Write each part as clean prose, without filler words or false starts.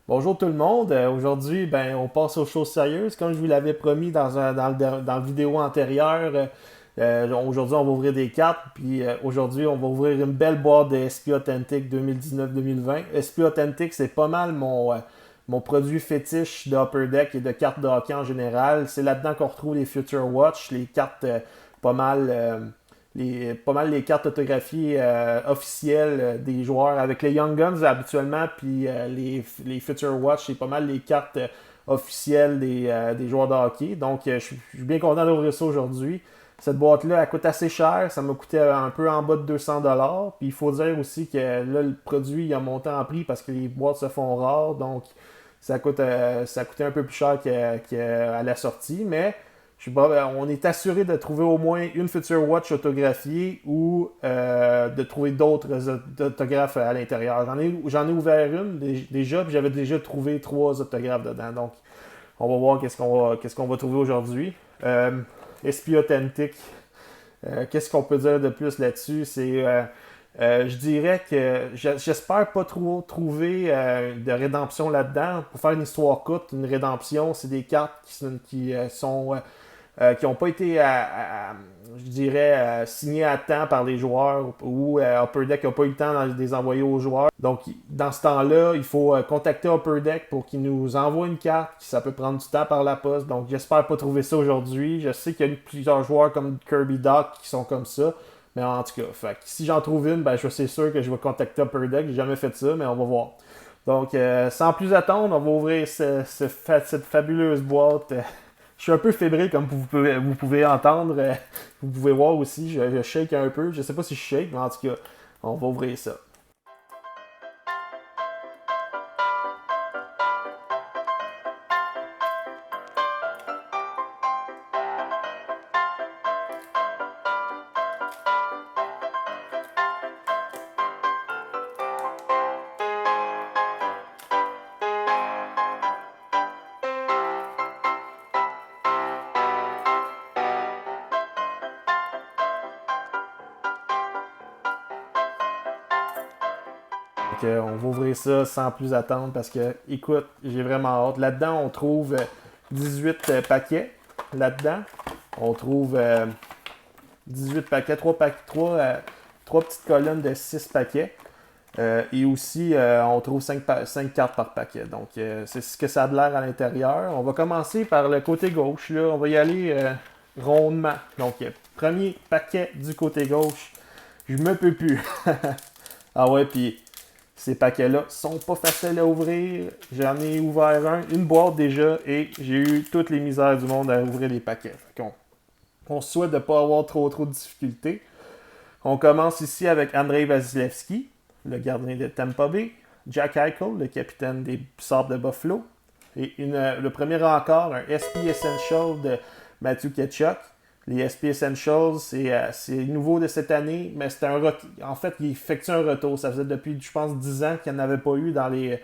Bonjour tout le monde. Aujourd'hui, on passe aux choses sérieuses. Comme je vous l'avais promis dans le vidéo antérieure, aujourd'hui, on va ouvrir des cartes. Puis aujourd'hui, on va ouvrir une belle boîte de SP Authentic 2019-2020. SP Authentic, c'est pas mal mon produit fétiche de Upper Deck et de cartes de hockey en général. C'est là-dedans qu'on retrouve les Future Watch, les cartes pas mal. Pas mal les cartes autographiées officielles des joueurs avec les Young Guns habituellement, puis les Future Watch, c'est pas mal les cartes officielles des joueurs de hockey. Donc, je suis bien content d'ouvrir ça aujourd'hui. Cette boîte-là, elle coûte assez cher. Ça m'a coûté un peu en bas de 200$. Puis il faut dire aussi que là, le produit il a monté en prix parce que les boîtes se font rares. Donc, ça a coûté un peu plus cher qu'à la sortie. Mais on est assuré de trouver au moins une Future Watch autographiée ou de trouver d'autres autographes à l'intérieur. J'en ai ouvert une déjà, puis j'avais déjà trouvé trois autographes dedans. Donc, on va voir qu'est-ce qu'on va trouver aujourd'hui. SP Authentic, qu'est-ce qu'on peut dire de plus là-dessus? Je dirais que j'espère pas trop trouver de rédemption là-dedans. Pour faire une histoire courte, une rédemption, c'est des cartes qui n'ont pas été, je dirais, signées à temps par les joueurs ou Upper Deck n'a pas eu le temps de les envoyer aux joueurs. Donc, dans ce temps-là, il faut contacter Upper Deck pour qu'ils nous envoient une carte. Ça peut prendre du temps par la poste. Donc, j'espère pas trouver ça aujourd'hui. Je sais qu'il y a plusieurs joueurs comme Kirby Doc qui sont comme ça. Mais en tout cas, si j'en trouve une, je suis sûr que je vais contacter Upper Deck. J'ai jamais fait ça, mais on va voir. Donc, sans plus attendre, on va ouvrir cette fabuleuse boîte. Je suis un peu fébrile, comme vous pouvez entendre. Vous pouvez voir aussi, je shake un peu. Je sais pas si je shake, mais en tout cas, on va ouvrir ça. Donc, on va ouvrir ça sans plus attendre parce que, écoute, j'ai vraiment hâte. Là-dedans, on trouve 18 paquets. Là-dedans, on trouve 18 paquets, 3 petites colonnes de 6 paquets. Et aussi, on trouve 5 cartes par paquet. Donc, c'est ce que ça a de l'air à l'intérieur. On va commencer par le côté gauche. Là. On va y aller rondement. Donc, premier paquet du côté gauche. Je me peux plus. Ah ouais, puis ces paquets-là sont pas faciles à ouvrir. J'en ai ouvert une boîte déjà, et j'ai eu toutes les misères du monde à ouvrir les paquets. On souhaite de ne pas avoir trop de difficultés. On commence ici avec Andrei Vasilevski, le gardien de Tampa Bay, Jack Eichel, le capitaine des Sabres de Buffalo, et le premier encore, un SP Essential de Matthew Tkachuk. Les SP Essentials, c'est nouveau de cette année, mais en fait, il effectue un retour. Ça faisait depuis, je pense, 10 ans qu'il n'y en avait pas eu dans les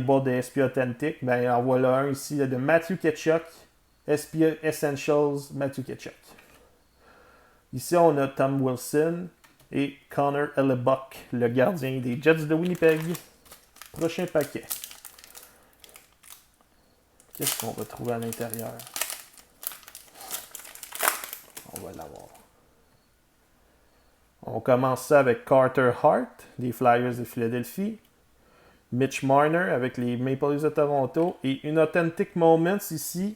boîtes de SP Authentic. Ben, en voilà un ici de Matthew Tkachuk, SP Essentials, Matthew Tkachuk. Ici, on a Tom Wilson et Connor Hellebuck, le gardien des Jets de Winnipeg. Prochain paquet. Qu'est-ce qu'on va trouver à l'intérieur? On va l'avoir. On commence ça avec Carter Hart, des Flyers de Philadelphie. Mitch Marner avec les Maple Leafs de Toronto. Et une Authentic Moments ici.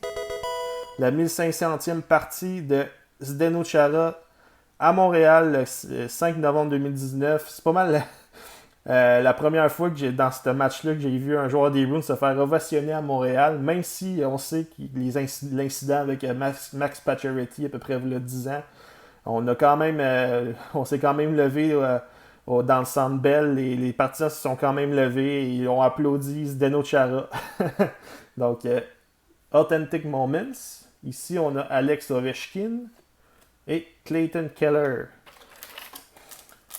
La 1500e partie de Zdeno Chara à Montréal le 5 novembre 2019. C'est pas mal la première fois que dans ce match-là que j'ai vu un joueur des Bruins se faire ovationner à Montréal, même si on sait que l'incident avec Max Pacioretty à peu près il y a 10 ans, on s'est quand même levé dans le Centre Bell. Les partisans se sont quand même levés et ils ont applaudi Zdeno Chara. Donc, Authentic Moments. Ici, on a Alex Ovechkin et Clayton Keller.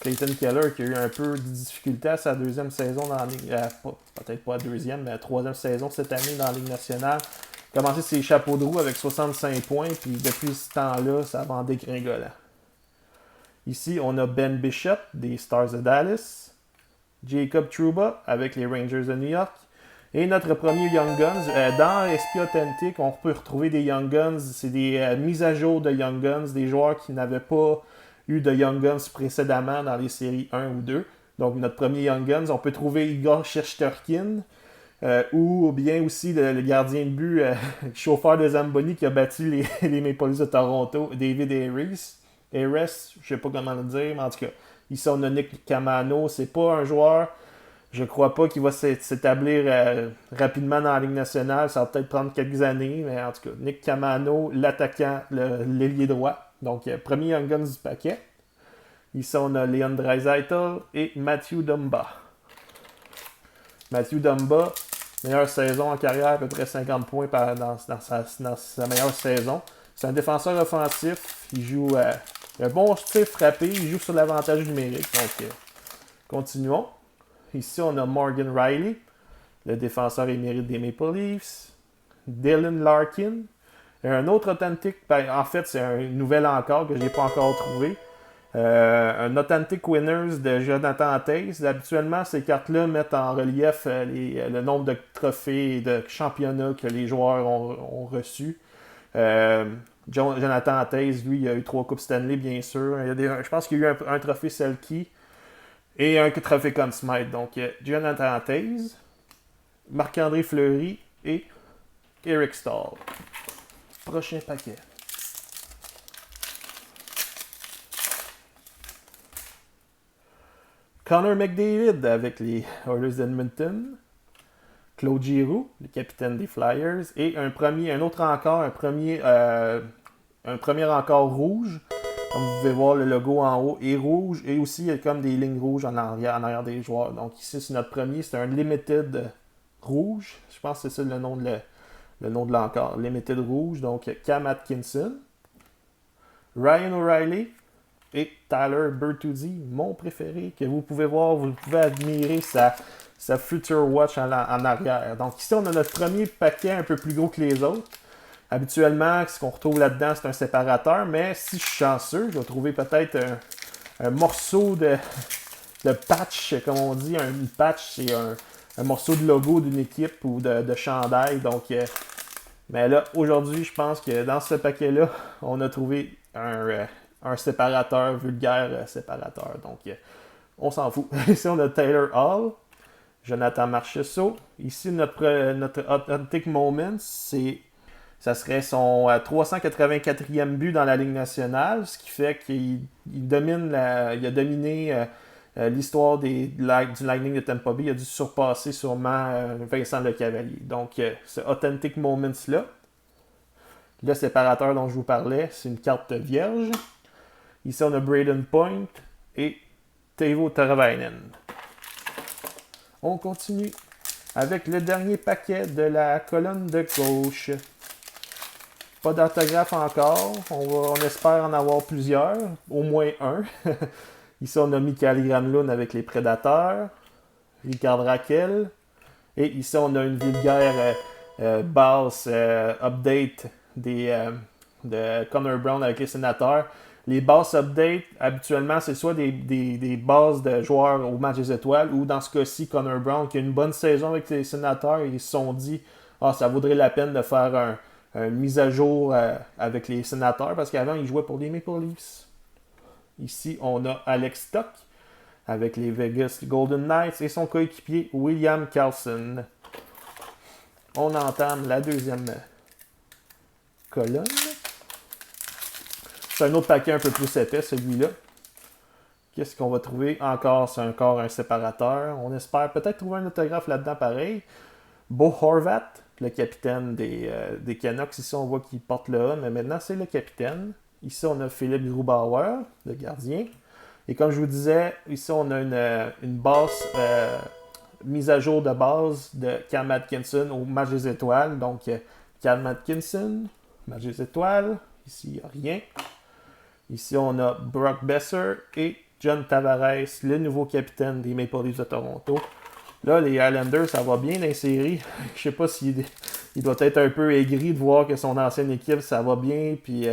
Clayton Keller qui a eu un peu de difficulté à sa deuxième saison dans la Ligue, peut-être pas la deuxième, mais la troisième saison cette année dans la Ligue nationale. Il a commencé ses chapeaux de roue avec 65 points, puis depuis ce temps-là, ça va en dégringolant. Ici, on a Ben Bishop des Stars de Dallas, Jacob Trouba avec les Rangers de New York, Et notre premier Young Guns, dans SP Authentic, on peut retrouver des Young Guns, c'est des mises à jour de Young Guns, des joueurs qui n'avaient pas eu de Young Guns précédemment dans les séries 1 ou 2. Donc notre premier Young Guns, on peut trouver Igor Shesterkin, ou bien aussi le gardien de but, chauffeur de Zamboni qui a battu les Maple Leafs de Toronto, David Harris. Harris, je sais pas comment le dire, mais en tout cas, ici on a Nick Camano, c'est pas un joueur... Je crois pas qu'il va s'établir rapidement dans la Ligue nationale. Ça va peut-être prendre quelques années, mais en tout cas, Nick Camano, l'attaquant, l'ailier droit. Donc, premier Young Guns du paquet. Ici, on a Leon Draisaitl et Matthew Dumba. Matthew Dumba, meilleure saison en carrière, à peu près 50 points dans sa meilleure saison. C'est un défenseur offensif. Il joue un bon style frappé. Il joue sur l'avantage numérique. Donc, continuons. Ici, on a Morgan Riley, le défenseur émérite des Maple Leafs. Dylan Larkin. Et un autre authentique, en fait, c'est un nouvel encore que je n'ai pas encore trouvé. Un Authentic Winners de Jonathan Toews. Habituellement, ces cartes-là mettent en relief le nombre de trophées et de championnats que les joueurs ont reçus. Jonathan Toews, lui, il a eu 3 Coupes Stanley, bien sûr. Je pense qu'il y a eu un trophée Selke. Et un trophée Conn Smythe. Donc, Jonathan Toews, Marc-André Fleury et Eric Stahl. Prochain paquet. Connor McDavid avec les Oilers d'Edmonton. Claude Giroux, le capitaine des Flyers. Et un premier encore rouge. Comme vous pouvez voir, le logo en haut est rouge et aussi il y a comme des lignes rouges en arrière des joueurs. Donc ici, c'est notre premier, c'est un Limited rouge. Je pense que c'est ça le nom de l'encore. Limited rouge, donc Cam Atkinson, Ryan O'Reilly et Tyler Bertuzzi, mon préféré, que vous pouvez voir, vous pouvez admirer sa Future Watch en arrière. Donc ici, on a notre premier paquet un peu plus gros que les autres. Habituellement, ce qu'on retrouve là-dedans, c'est un séparateur, mais si je suis chanceux, je vais trouver peut-être un morceau de patch, comme on dit. Une patch, c'est un morceau de logo d'une équipe ou de chandail. Donc, mais là, aujourd'hui, je pense que dans ce paquet-là, on a trouvé un séparateur, vulgaire séparateur. Donc, on s'en fout. Ici, on a Taylor Hall, Jonathan Marchessault. Ici, notre Authentic Moment, ça serait son 384e but dans la Ligue nationale, ce qui fait qu'il il a dominé l'histoire du Lightning de Tampa Bay. Il a dû surpasser sûrement Vincent Lecavalier. Donc, ce Authentic Moments-là, le séparateur dont je vous parlais, c'est une carte vierge. Ici, on a Braden Point et Teuvo Teravainen. On continue avec le dernier paquet de la colonne de gauche. Pas d'autographe encore. On espère en avoir plusieurs. Au moins un. Ici, on a Mikael Granlund avec les Prédateurs. Ricard Raquel. Et ici, on a une vulgaire base update de Connor Brown avec les Sénateurs. Les bases update, habituellement, c'est soit des bases de joueurs au match des étoiles ou dans ce cas-ci, Connor Brown qui a une bonne saison avec les Sénateurs. Ils se sont dit, ça vaudrait la peine de faire une mise à jour avec les Sénateurs parce qu'avant, il jouait pour les Maple Leafs. Ici, on a Alex Tuch avec les Vegas Golden Knights et son coéquipier William Karlsson. On entame la deuxième colonne. C'est un autre paquet un peu plus épais, celui-là. Qu'est-ce qu'on va trouver? C'est encore un séparateur. On espère peut-être trouver un autographe là-dedans pareil. Bo Horvat, le capitaine des Canucks. Ici, on voit qu'il porte le A, mais maintenant, c'est le capitaine. Ici, on a Philippe Grubauer, le gardien. Et comme je vous disais, ici, on a une base, mise à jour de base de Cam Atkinson au match des étoiles. Donc, Cam Atkinson, match des étoiles. Ici, il n'y a rien. Ici, on a Brock Besser et John Tavares, le nouveau capitaine des Maple Leafs de Toronto. Là, les Islanders, ça va bien dans les séries. Je sais pas s'il doit être un peu aigri de voir que son ancienne équipe, ça va bien. Puis,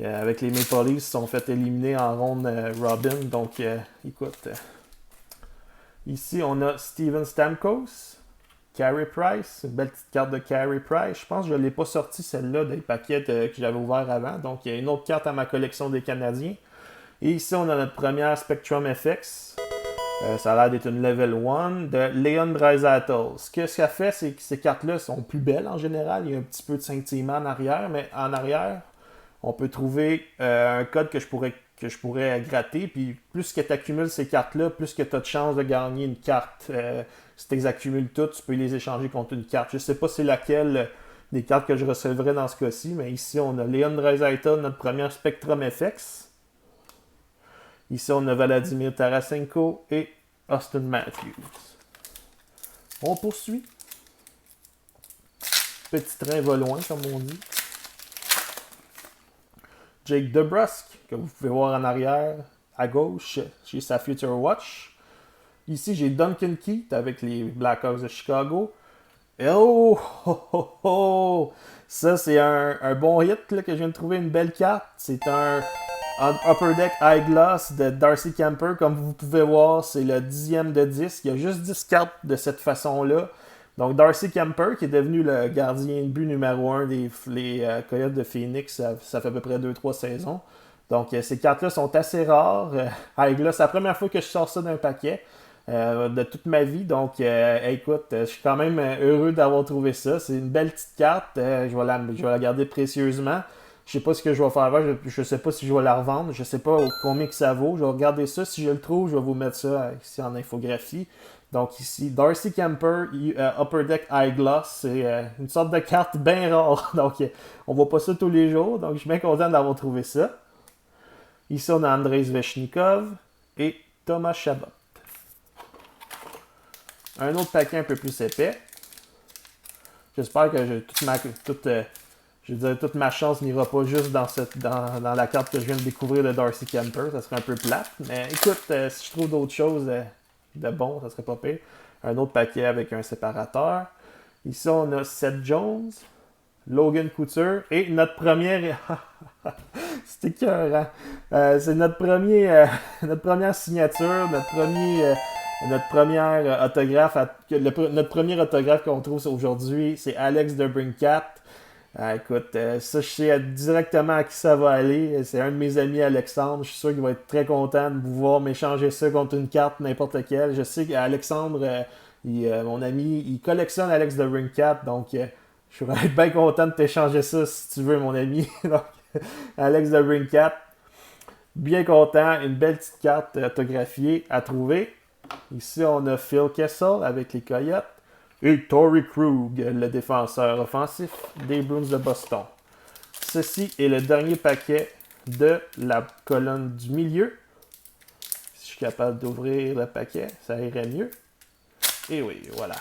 avec les Maple Leafs, ils se sont fait éliminer en ronde Robin. Donc, écoute. Ici, on a Steven Stamkos, Carey Price, une belle petite carte de Carey Price. Je pense que je ne l'ai pas sortie celle-là des paquets que j'avais ouverts avant. Donc il y a une autre carte à ma collection des Canadiens. Et ici on a notre première Spectrum FX. Ça a l'air d'être une Level 1 de Leon Draisaitl. Ce que ça fait, c'est que ces cartes-là sont plus belles en général. Il y a un petit peu de scintillement en arrière, mais en arrière, on peut trouver un code que je pourrais gratter. Puis plus que tu accumules ces cartes-là, plus que tu as de chances de gagner une carte. Si tu les accumules toutes, tu peux les échanger contre une carte. Je ne sais pas c'est laquelle des cartes que je recevrai dans ce cas-ci, mais ici on a Leon Draisaitl, notre première Spectrum FX. Ici, on a Vladimir Tarasenko et Austin Matthews. On poursuit. Petit train va loin, comme on dit. Jake DeBrusk, que vous pouvez voir en arrière, à gauche, chez sa Future Watch. Ici, j'ai Duncan Keith avec les Blackhawks de Chicago. Et oh, oh, oh, oh! Ça, c'est un bon hit là, que je viens de trouver, une belle carte. C'est un Upper Deck Eyeglass de Darcy Kemper. Comme vous pouvez voir, c'est le 10e de 10. Il y a juste 10 cartes de cette façon-là. Donc Darcy Kemper, qui est devenu le gardien de but numéro 1 des Coyotes de Phoenix, ça fait à peu près 2-3 saisons. Donc ces cartes-là sont assez rares. Eyeglass, c'est la première fois que je sors ça d'un paquet. De toute ma vie. Donc, écoute, je suis quand même heureux d'avoir trouvé ça. C'est une belle petite carte. Je vais la garder précieusement. Je sais pas ce que je vais faire avec. Je sais pas si je vais la revendre. Je sais pas combien que ça vaut. Je vais regarder ça. Si je le trouve, je vais vous mettre ça ici en infographie. Donc ici, Darcy Kemper, Upper Deck Eyeglass. C'est une sorte de carte bien rare. Donc, on voit pas ça tous les jours. Donc, je suis bien content d'avoir trouvé ça. Ici, on a Andrei Svechnikov et Thomas Chabot. Un autre paquet un peu plus épais. J'espère que toute ma chance n'ira pas juste dans la carte que je viens de découvrir de Darcy Kemper. Ça serait un peu plate. Mais écoute, si je trouve d'autres choses de bon, ça serait pas pire. Un autre paquet avec un séparateur. Ici, on a Seth Jones, Logan Couture et notre première... C'est écœurant. C'est notre première signature, notre premier autographe, notre premier autographe qu'on trouve aujourd'hui, c'est Alex DeBrincat. Écoute, ça je sais directement à qui ça va aller. C'est un de mes amis, Alexandre. Je suis sûr qu'il va être très content de pouvoir m'échanger ça contre une carte n'importe quelle. Je sais qu'Alexandre, mon ami, il collectionne Alex DeBrincat, donc je vais être bien content de t'échanger ça si tu veux, mon ami. Donc, Alex DeBrincat, bien content, une belle petite carte autographiée à trouver. Ici, on a Phil Kessel avec les Coyotes et Torrey Krug, le défenseur offensif des Bruins de Boston. Ceci est le dernier paquet de la colonne du milieu. Si je suis capable d'ouvrir le paquet, ça irait mieux. Et oui, voilà.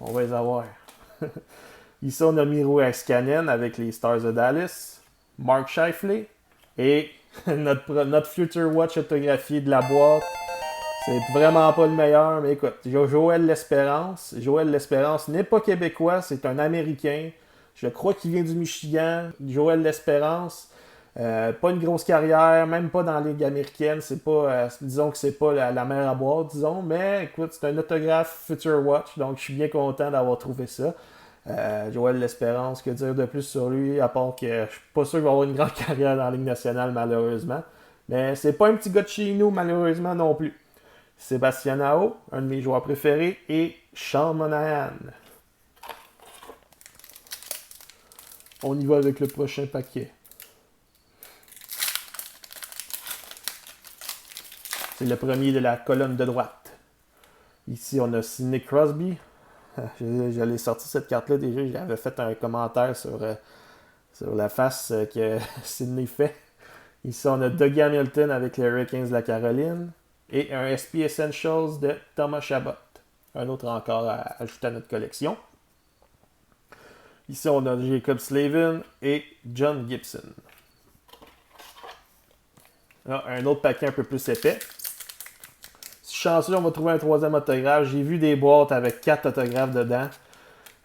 On va les avoir. Ici, on a Miro Heiskanen avec les Stars de Dallas, Mark Scheifele et notre Future Watch autographié de la boîte. C'est vraiment pas le meilleur, mais écoute, Joël L'Espérance. Joël L'Espérance n'est pas québécois, c'est un Américain. Je crois qu'il vient du Michigan. Joël L'Espérance. Pas une grosse carrière, même pas dans la Ligue américaine. C'est pas, disons que c'est pas la mer à boire, disons. Mais écoute, c'est un autographe Future Watch, donc je suis bien content d'avoir trouvé ça. Joël L'Espérance, que dire de plus sur lui, à part que je suis pas sûr qu'il va avoir une grande carrière dans la Ligue nationale, malheureusement. Mais c'est pas un petit gars de chez nous, malheureusement, non plus. Sébastien Aho, un de mes joueurs préférés, et Sean Monahan. On y va avec le prochain paquet. C'est le premier de la colonne de droite. Ici, on a Sidney Crosby. J'allais sortir cette carte-là déjà. J'avais fait un commentaire sur la face que Sidney fait. Ici, on a Doug Hamilton avec les Hurricanes de la Caroline. Et un SP Essentials de Thomas Chabot. Un autre encore à ajouter à notre collection. Ici, on a Jacob Slavin et John Gibson. Là, un autre paquet un peu plus épais. Si chanceux, on va trouver un troisième autographe. J'ai vu des boîtes avec 4 autographes dedans.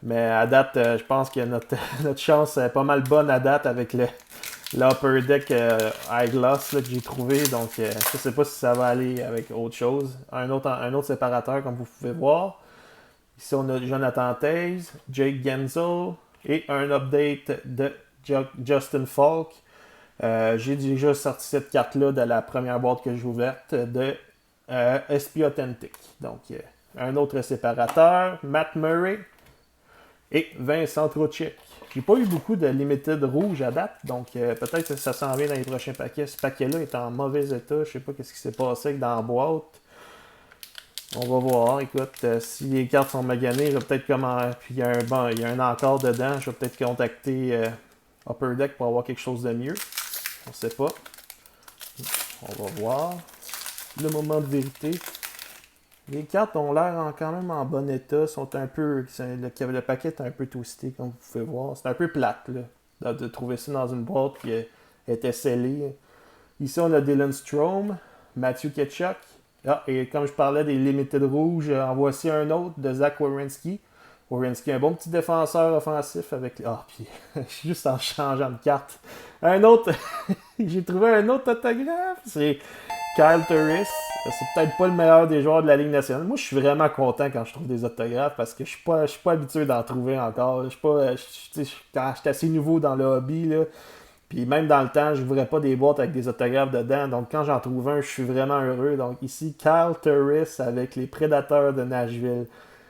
Mais à date, je pense que notre chance est pas mal bonne à date avec l'Upper Deck Eyeglass là, que j'ai trouvé. Donc, je sais pas si ça va aller avec autre chose. Un autre séparateur, comme vous pouvez voir. Ici, on a Jonathan Taze, Jake Genzel et un update de Justin Falk. J'ai déjà sorti cette carte-là de la première boîte que j'ai ouverte de SP Authentic. Donc, un autre séparateur, Matt Murray et Vincent Trocheck. J'ai pas eu beaucoup de limited rouge à date, donc peut-être que ça s'en vient dans les prochains paquets. Ce paquet-là est en mauvais état. Je sais pas ce qui s'est passé dans la boîte. On va voir. Écoute, si les cartes sont maganées, je vais peut-être puis il y a un encart dedans. Je vais peut-être contacter Upper Deck pour avoir quelque chose de mieux. On sait pas. On va voir. Le moment de vérité. Les cartes ont l'air quand même en bon état. Sont un peu. Le paquet est un peu toasté, comme vous pouvez voir. C'est un peu plate là, de trouver ça dans une boîte qui était scellée. Ici, on a Dylan Strome, Matthew Tkachuk. Ah, et comme je parlais des limited rouges, en voici un autre de Zach Werenski. Werenski, un bon petit défenseur offensif avec. Ah, puis juste en changeant de carte. Un autre. J'ai trouvé un autre autographe. C'est Kyle Turris. C'est peut-être pas le meilleur des joueurs de la Ligue nationale. Moi, je suis vraiment content quand je trouve des autographes parce que je suis pas habitué d'en trouver encore. Je suis assez nouveau dans le hobby, là. Puis même dans le temps, je n'ouvrais pas des boîtes avec des autographes dedans. Donc quand j'en trouve un, je suis vraiment heureux. Donc ici, Kyle Turris avec les Prédateurs de Nashville.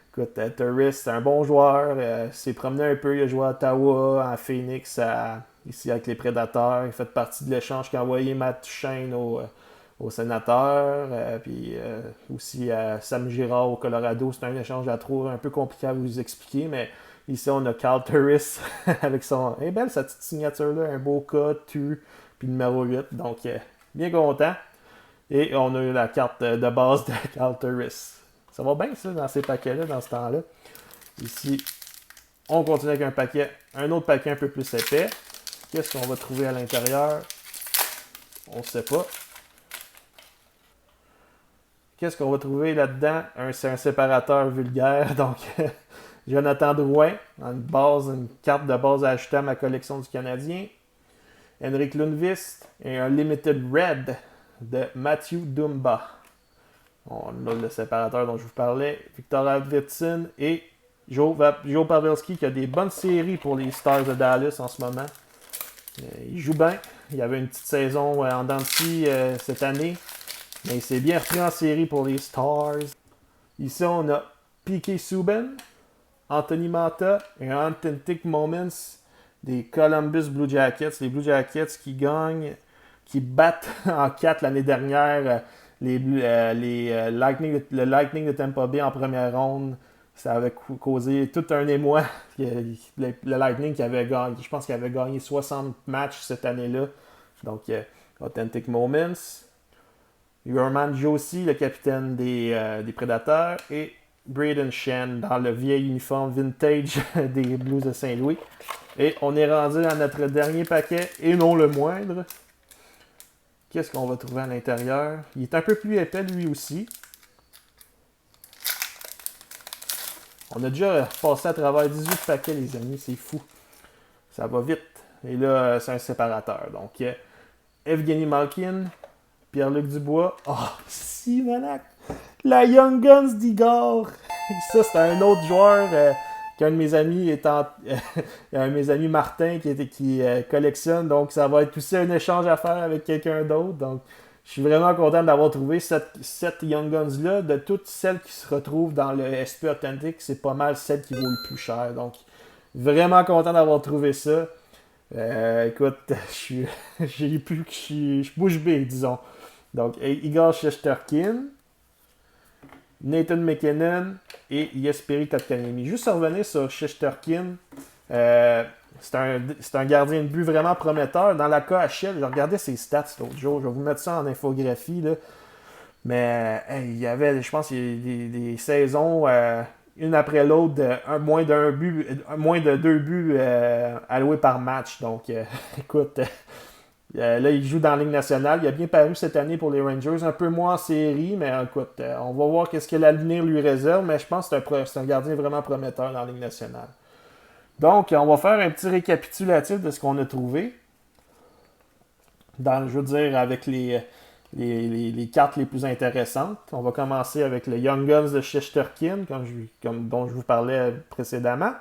Écoute, Turris, c'est un bon joueur. Il s'est promené un peu. Il a joué à Ottawa, à Phoenix, ici avec les Prédateurs. Il fait partie de l'échange qu'a envoyé Matt Duchene au Sénateur. Puis aussi à Sam Girard au Colorado. C'est un échange à trouver un peu compliqué à vous expliquer, mais ici, on a Kyle Turris avec son. Eh belle sa petite signature-là, un beau cas, tu, puis numéro 8. Donc, bien content. Et on a eu la carte de base de Kyle Turris. Ça va bien, ça, dans ces paquets-là, dans ce temps-là. Ici, on continue avec un autre paquet un peu plus épais. Qu'est-ce qu'on va trouver à l'intérieur? On ne sait pas. Qu'est-ce qu'on va trouver là-dedans? C'est un séparateur vulgaire, donc Jonathan Drouin, une carte de base à ajouter à ma collection du Canadien. Henrik Lundqvist et un Limited Red de Matthew Dumba. On a le séparateur dont je vous parlais. Victor Albertson et Joe Pavelski qui a des bonnes séries pour les Stars de Dallas en ce moment. Il joue bien. Il y avait une petite saison en dents de scie cette année. Mais il s'est bien repris en série pour les Stars. Ici, on a P.K. Subban, Anthony Manta et Authentic Moments des Columbus Blue Jackets. Les Blue Jackets qui battent en 4 l'année dernière le Lightning de Tampa Bay en première ronde. Ça avait causé tout un émoi. Le Lightning qui avait gagné, je pense qu'il avait gagné 60 matchs cette année-là. Donc, Authentic Moments. Yorman Josi, le capitaine des Prédateurs, et Braden Shen dans le vieil uniforme vintage des Blues de Saint-Louis. Et on est rendu à notre dernier paquet, et non le moindre. Qu'est-ce qu'on va trouver à l'intérieur? Il est un peu plus épais lui aussi. On a déjà passé à travers 18 paquets, les amis, c'est fou. Ça va vite. Et là, c'est un séparateur. Donc, Evgeny Malkin, Pierre-Luc Dubois. Oh, si, Manac! La Young Guns d'Igor! Ça, c'est un autre joueur qu'un de mes amis un de mes amis Martin qui collectionne. Donc, ça va être aussi un échange à faire avec quelqu'un d'autre. Donc, je suis vraiment content d'avoir trouvé cette Young Guns-là. De toutes celles qui se retrouvent dans le SP Authentic, c'est pas mal celle qui vaut le plus cher. Donc, vraiment content d'avoir trouvé ça. Écoute, je suis bouche bée, disons. Donc, Igor Shesterkin, Nathan McKinnon et Jesperi Kotkaniemi. Juste revenir sur Shesterkin, c'est un gardien de but vraiment prometteur. Dans la KHL, je regardais ses stats l'autre jour. Je vais vous mettre ça en infographie, là. Mais il y avait, je pense, des saisons, une après l'autre, moins de 2 buts alloués par match. Donc, écoute, là, il joue dans la Ligue nationale. Il a bien paru cette année pour les Rangers. Un peu moins en série, mais écoute, on va voir qu'est-ce que l'avenir lui réserve. Mais je pense que c'est un gardien vraiment prometteur dans la Ligue nationale. Donc, on va faire un petit récapitulatif de ce qu'on a trouvé. je veux dire, avec les cartes les plus intéressantes. On va commencer avec le Young Guns de Shesterkin, dont je vous parlais précédemment.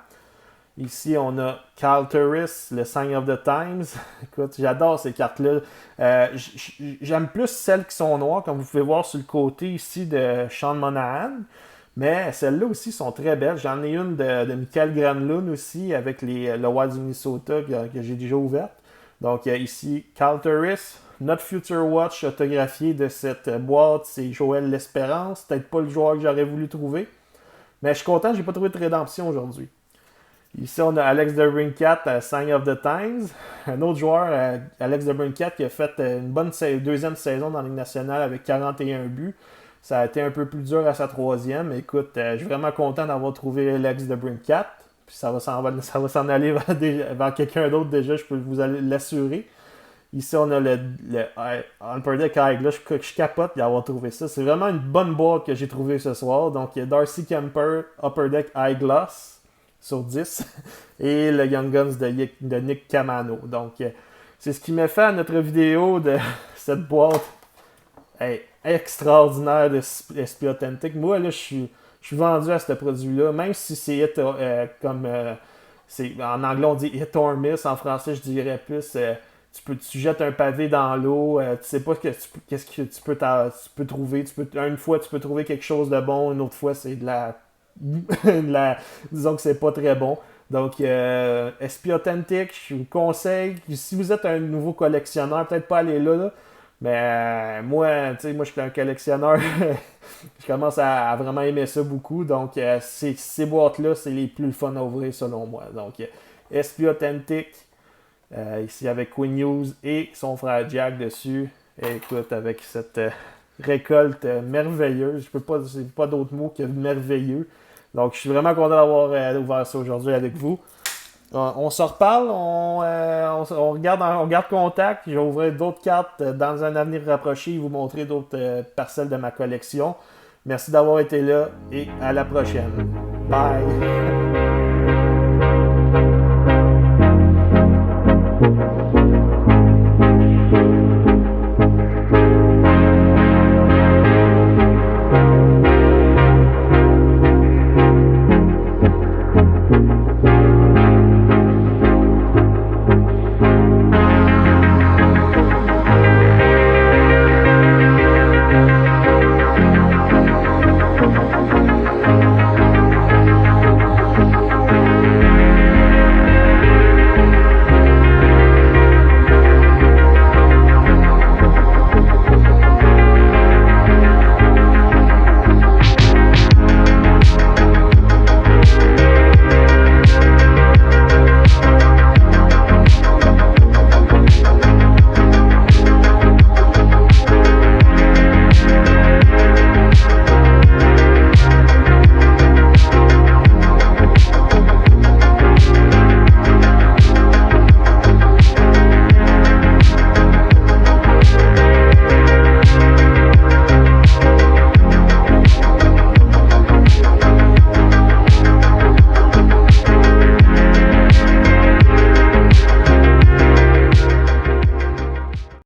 Ici, on a Kyle Turris, le Sign of the Times. Écoute, j'adore ces cartes-là. J'aime plus celles qui sont noires, comme vous pouvez voir sur le côté ici de Sean Monahan. Mais celles-là aussi sont très belles. J'en ai une de Michael Granlund aussi, avec le Wild du Minnesota que j'ai déjà ouverte. Donc ici, Kyle Turris, Not Future Watch autographié de cette boîte, c'est Joël L'Espérance. Peut-être pas le joueur que j'aurais voulu trouver. Mais je suis content, j'ai pas trouvé de rédemption aujourd'hui. Ici, on a Alex DeBrincat, Sign of the Times. Un autre joueur, Alex DeBrincat, qui a fait une bonne deuxième saison dans la Ligue nationale avec 41 buts. Ça a été un peu plus dur à sa troisième. Écoute, je suis vraiment content d'avoir trouvé Alex DeBrincat. Puis ça va s'en aller vers quelqu'un d'autre déjà, je peux vous l'assurer. Ici, on a le Upper Deck Eyeglass. Je capote d'avoir trouvé ça. C'est vraiment une bonne boîte que j'ai trouvée ce soir. Donc, il y a Darcy Kemper, Upper Deck Eyeglass sur 10 et le Young Guns de Nick Camano. Donc, c'est ce qui m'a fait à notre vidéo de cette boîte extraordinaire de SP Authentic. Moi, là, je suis vendu à ce produit-là, même si c'est en anglais, on dit hit or miss. En français, je dirais plus tu jettes un pavé dans l'eau, tu sais pas qu'est-ce que tu peux trouver. Une fois, tu peux trouver quelque chose de bon, une autre fois, c'est de la disons que c'est pas très bon. Donc, SP Authentic, je vous conseille, si vous êtes un nouveau collectionneur, peut-être pas aller là, mais moi, je suis un collectionneur, je commence à vraiment aimer ça beaucoup. Donc, ces boîtes-là, c'est les plus fun à ouvrir selon moi. Donc, SP Authentic, ici avec Quinn Hughes et son frère Jack dessus. Et écoute, avec cette récolte merveilleuse, c'est pas d'autres mots que merveilleux. Donc, je suis vraiment content d'avoir ouvert ça aujourd'hui avec vous. On se reparle, on regarde contact. Je vais ouvrir d'autres cartes dans un avenir rapproché et vous montrer d'autres parcelles de ma collection. Merci d'avoir été là et à la prochaine. Bye!